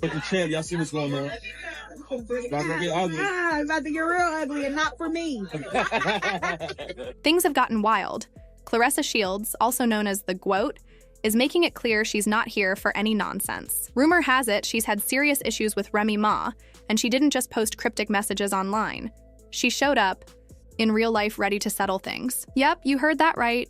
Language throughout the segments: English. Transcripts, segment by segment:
With the champ, y'all see what's going on. It's about to get ugly. It's about to get real ugly, and not for me. Things have gotten wild. Clarissa Shields, also known as the Goat, is making it clear she's not here for any nonsense. Rumor has it she's had serious issues with Remy Ma, and she didn't just post cryptic messages online. She showed up, in real life, ready to settle things. Yep, you heard that right.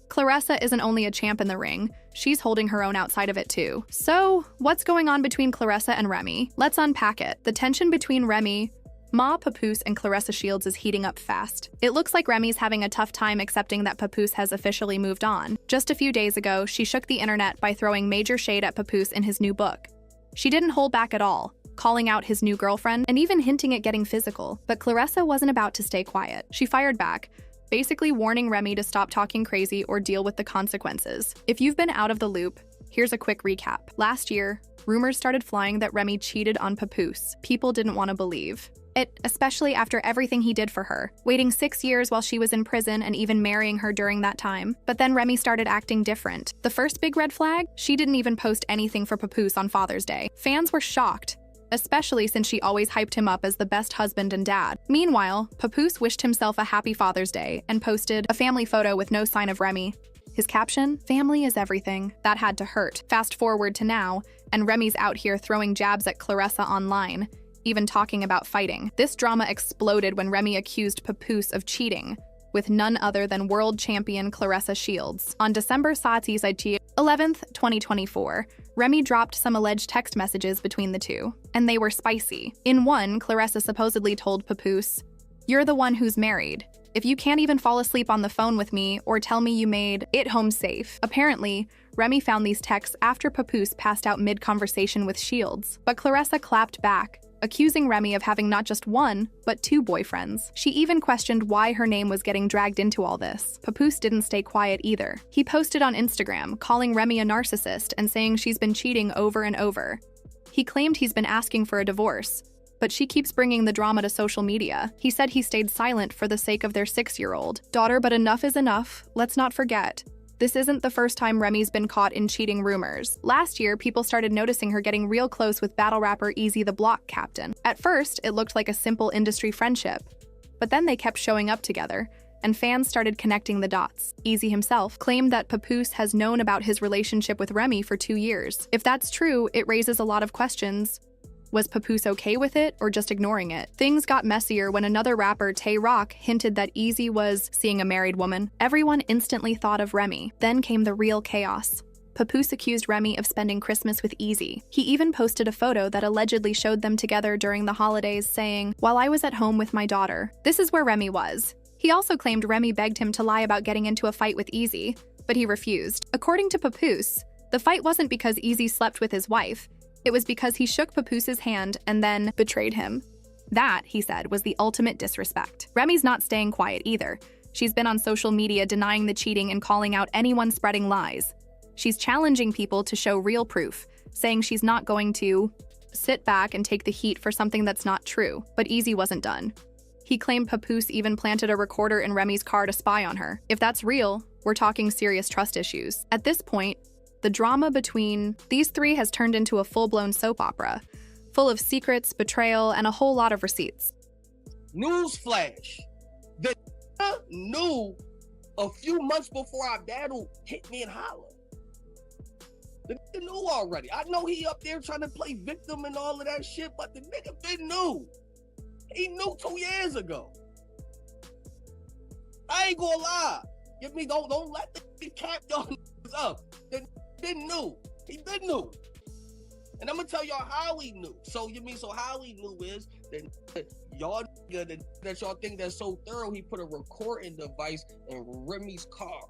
Claressa isn't only a champ in the ring, she's holding her own outside of it too. So, what's going on between Claressa and Remy? Let's unpack it. The tension between Remy, Ma, Papoose, and Clarissa Shields is heating up fast. It looks like Remy's having a tough time accepting that Papoose has officially moved on. Just a few days ago, she shook the internet by throwing major shade at Papoose in his new book. She didn't hold back at all, calling out his new girlfriend and even hinting at getting physical. But Claressa wasn't about to stay quiet. She fired back, basically warning Remy to stop talking crazy or deal with the consequences. If you've been out of the loop, here's a quick recap. Last year, rumors started flying that Remy cheated on Papoose. People didn't want to believe it, especially after everything he did for her, waiting 6 years while she was in prison and even marrying her during that time. But then Remy started acting different. The first big red flag? She didn't even post anything for Papoose on Father's Day. Fans were shocked, especially since she always hyped him up as the best husband and dad. Meanwhile, Papoose wished himself a happy Father's Day and posted a family photo with no sign of Remy. His caption, "Family is everything." That had to hurt. Fast forward to now, and Remy's out here throwing jabs at Claressa online, even talking about fighting. This drama exploded when Remy accused Papoose of cheating with none other than world champion Clarissa Shields. On December 11th, 2024, Remy dropped some alleged text messages between the two, and they were spicy. In one, Clarissa supposedly told Papoose, "You're the one who's married. If you can't even fall asleep on the phone with me or tell me you made it home safe." Apparently, Remy found these texts after Papoose passed out mid-conversation with Shields. But Clarissa clapped back, accusing Remy of having not just one, but two boyfriends. She even questioned why her name was getting dragged into all this. Papoose didn't stay quiet either. He posted on Instagram, calling Remy a narcissist and saying she's been cheating over and over. He claimed he's been asking for a divorce, but she keeps bringing the drama to social media. He said he stayed silent for the sake of their 6-year-old daughter, but enough is enough. Let's not forget, this isn't the first time Remy's been caught in cheating rumors. Last year, people started noticing her getting real close with battle rapper Easy the Block Captain. At first, it looked like a simple industry friendship, but then they kept showing up together, and fans started connecting the dots. Easy himself claimed that Papoose has known about his relationship with Remy for 2 years. If that's true, it raises a lot of questions. Was Papoose okay with it or just ignoring it? Things got messier when another rapper, Tay Rock, hinted that Easy was seeing a married woman. Everyone instantly thought of Remy. Then came the real chaos. Papoose accused Remy of spending Christmas with Easy. He even posted a photo that allegedly showed them together during the holidays, saying, "While I was at home with my daughter." This is where Remy was. He also claimed Remy begged him to lie about getting into a fight with Easy, but he refused. According to Papoose, the fight wasn't because Easy slept with his wife. It was because he shook Papoose's hand and then betrayed him. That, he said, was the ultimate disrespect. Remy's not staying quiet either. She's been on social media denying the cheating and calling out anyone spreading lies. She's challenging people to show real proof, saying she's not going to sit back and take the heat for something that's not true. But Easy wasn't done. He claimed Papoose even planted a recorder in Remy's car to spy on her. If that's real, we're talking serious trust issues. At this point, the drama between these three has turned into a full-blown soap opera, full of secrets, betrayal, and a whole lot of receipts. Newsflash. The knew a few months before our battle hit me and holler. The nigga knew already. I know he up there trying to play victim and all of that shit, but the nigga been knew. He knew 2 years ago. I ain't gonna lie. Give me don't let the cap y'all up. The been new. He been new. And I'm gonna tell y'all how he knew. So how he knew is that y'all that y'all think that's so thorough, he put a recording device in Remy's car.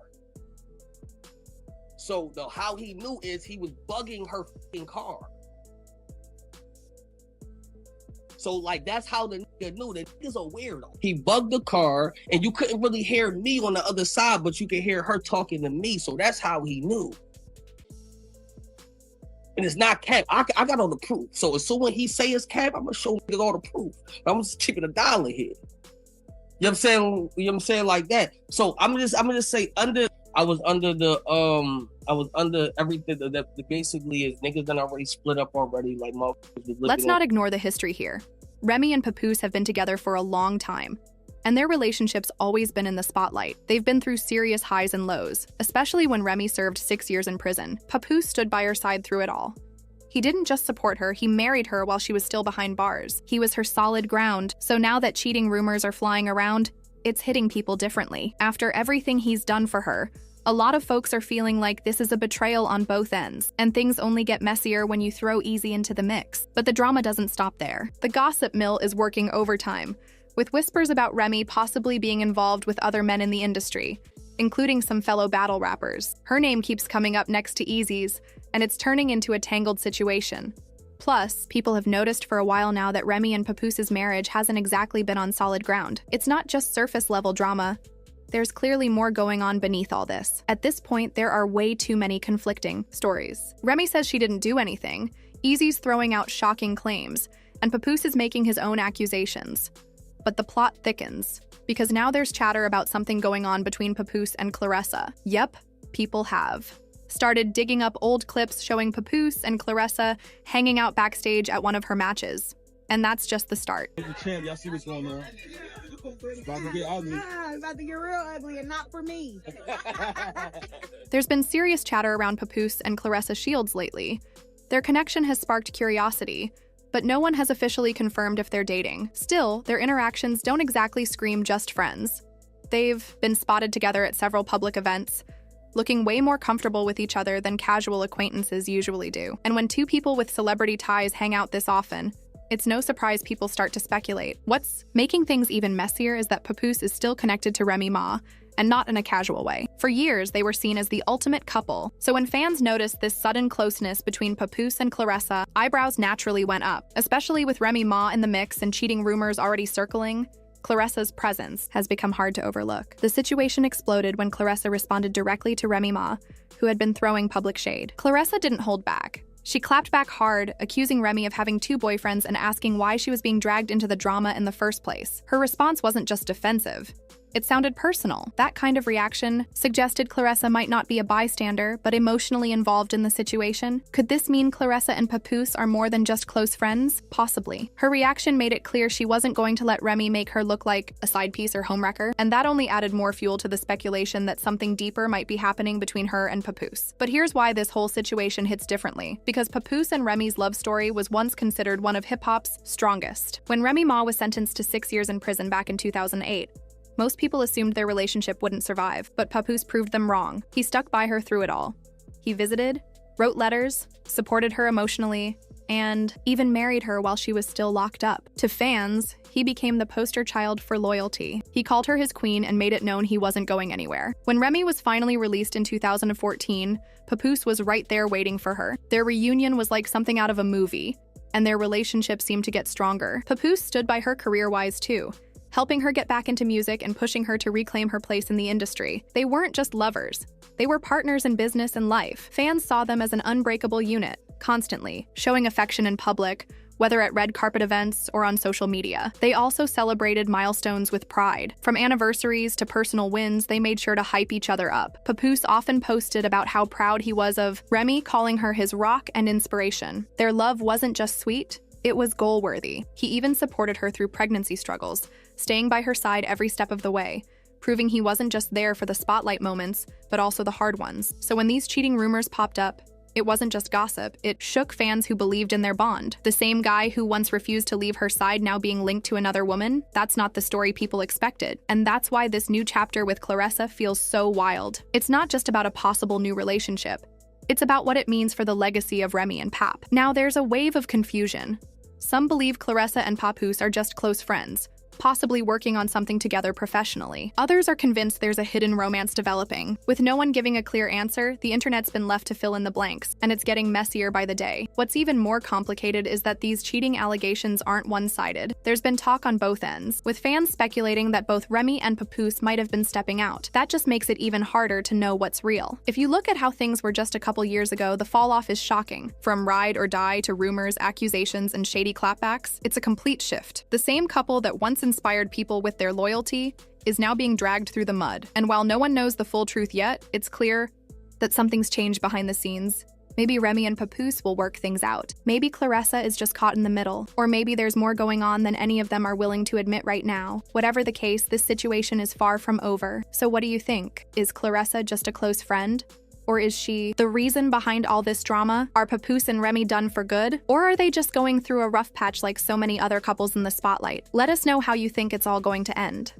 So how he knew is he was bugging her fucking car. So that's how the nigga knew. The nigga's a weirdo. He bugged the car, and you couldn't really hear me on the other side, but you could hear her talking to me. So that's how he knew. And it's not cap. I got all the proof. So as soon as he say it's cap, I'm gonna show niggas all the proof. I'm just keeping $1 here. You know what I'm saying? You know what I'm saying like that. So I'm just say under I was under everything that basically is niggas done already split up already. Like motherfuckers was Let's living not ignore the history here. Remy and Papoose have been together for a long time, and their relationship's always been in the spotlight. They've been through serious highs and lows, especially when Remy served 6 years in prison. Papoose stood by her side through it all. He didn't just support her, he married her while she was still behind bars. He was her solid ground, so now that cheating rumors are flying around, it's hitting people differently. After everything he's done for her, a lot of folks are feeling like this is a betrayal on both ends, and things only get messier when you throw easy into the mix. But the drama doesn't stop there. The gossip mill is working overtime, with whispers about Remy possibly being involved with other men in the industry, including some fellow battle rappers. Her name keeps coming up next to Eazy's, and it's turning into a tangled situation. Plus, people have noticed for a while now that Remy and Papoose's marriage hasn't exactly been on solid ground. It's not just surface-level drama. There's clearly more going on beneath all this. At this point, there are way too many conflicting stories. Remy says she didn't do anything, Eazy's throwing out shocking claims, and Papoose is making his own accusations. But the plot thickens, because now there's chatter about something going on between Papoose and Claressa. Yep, people have started digging up old clips showing Papoose and Claressa hanging out backstage at one of her matches. And that's just the start. Y'all see what's going on? It's about to get ugly. It's about to get real ugly, and not for me. There's been serious chatter around Papoose and Clarissa Shields lately. Their connection has sparked curiosity, but no one has officially confirmed if they're dating. Still, their interactions don't exactly scream just friends. They've been spotted together at several public events, looking way more comfortable with each other than casual acquaintances usually do. And when two people with celebrity ties hang out this often, it's no surprise people start to speculate. What's making things even messier is that Papoose is still connected to Remy Ma, and not in a casual way. For years, they were seen as the ultimate couple, so when fans noticed this sudden closeness between Papoose and Claressa, eyebrows naturally went up. Especially with Remy Ma in the mix and cheating rumors already circling, Claressa's presence has become hard to overlook. The situation exploded when Claressa responded directly to Remy Ma, who had been throwing public shade. Claressa didn't hold back. She clapped back hard, accusing Remy of having 2 boyfriends and asking why she was being dragged into the drama in the first place. Her response wasn't just defensive. It sounded personal. That kind of reaction suggested Claressa might not be a bystander, but emotionally involved in the situation. Could this mean Claressa and Papoose are more than just close friends? Possibly. Her reaction made it clear she wasn't going to let Remy make her look like a side piece or homewrecker, and that only added more fuel to the speculation that something deeper might be happening between her and Papoose. But here's why this whole situation hits differently. Because Papoose and Remy's love story was once considered one of hip-hop's strongest. When Remy Ma was sentenced to 6 years in prison back in 2008, most people assumed their relationship wouldn't survive, but Papoose proved them wrong. He stuck by her through it all. He visited, wrote letters, supported her emotionally, and even married her while she was still locked up. To fans, he became the poster child for loyalty. He called her his queen and made it known he wasn't going anywhere. When Remy was finally released in 2014, Papoose was right there waiting for her. Their reunion was like something out of a movie, and their relationship seemed to get stronger. Papoose stood by her career-wise too, helping her get back into music and pushing her to reclaim her place in the industry. They weren't just lovers. They were partners in business and life. Fans saw them as an unbreakable unit, constantly, showing affection in public, whether at red carpet events or on social media. They also celebrated milestones with pride. From anniversaries to personal wins, they made sure to hype each other up. Papoose often posted about how proud he was of Remy, calling her his rock and inspiration. Their love wasn't just sweet, it was goal-worthy. He even supported her through pregnancy struggles, staying by her side every step of the way, proving he wasn't just there for the spotlight moments, but also the hard ones. So when these cheating rumors popped up, it wasn't just gossip, it shook fans who believed in their bond. The same guy who once refused to leave her side now being linked to another woman? That's not the story people expected. And that's why this new chapter with Claressa feels so wild. It's not just about a possible new relationship. It's about what it means for the legacy of Remy and Pap. Now there's a wave of confusion. Some believe Claressa and Papoose are just close friends, possibly working on something together professionally. Others are convinced there's a hidden romance developing. With no one giving a clear answer, the internet's been left to fill in the blanks, and it's getting messier by the day. What's even more complicated is that these cheating allegations aren't one-sided. There's been talk on both ends, with fans speculating that both Remy and Papoose might have been stepping out. That just makes it even harder to know what's real. If you look at how things were just a couple years ago, the fall-off is shocking. From ride or die to rumors, accusations, and shady clapbacks, it's a complete shift. The same couple that once inspired people with their loyalty is now being dragged through the mud. And while no one knows the full truth yet, it's clear that something's changed behind the scenes. Maybe Remy and Papoose will work things out. Maybe Claressa is just caught in the middle. Or maybe there's more going on than any of them are willing to admit right now. Whatever the case, this situation is far from over. So what do you think? Is Claressa just a close friend? Or is she the reason behind all this drama? Are Papoose and Remy done for good? Or are they just going through a rough patch like so many other couples in the spotlight? Let us know how you think it's all going to end.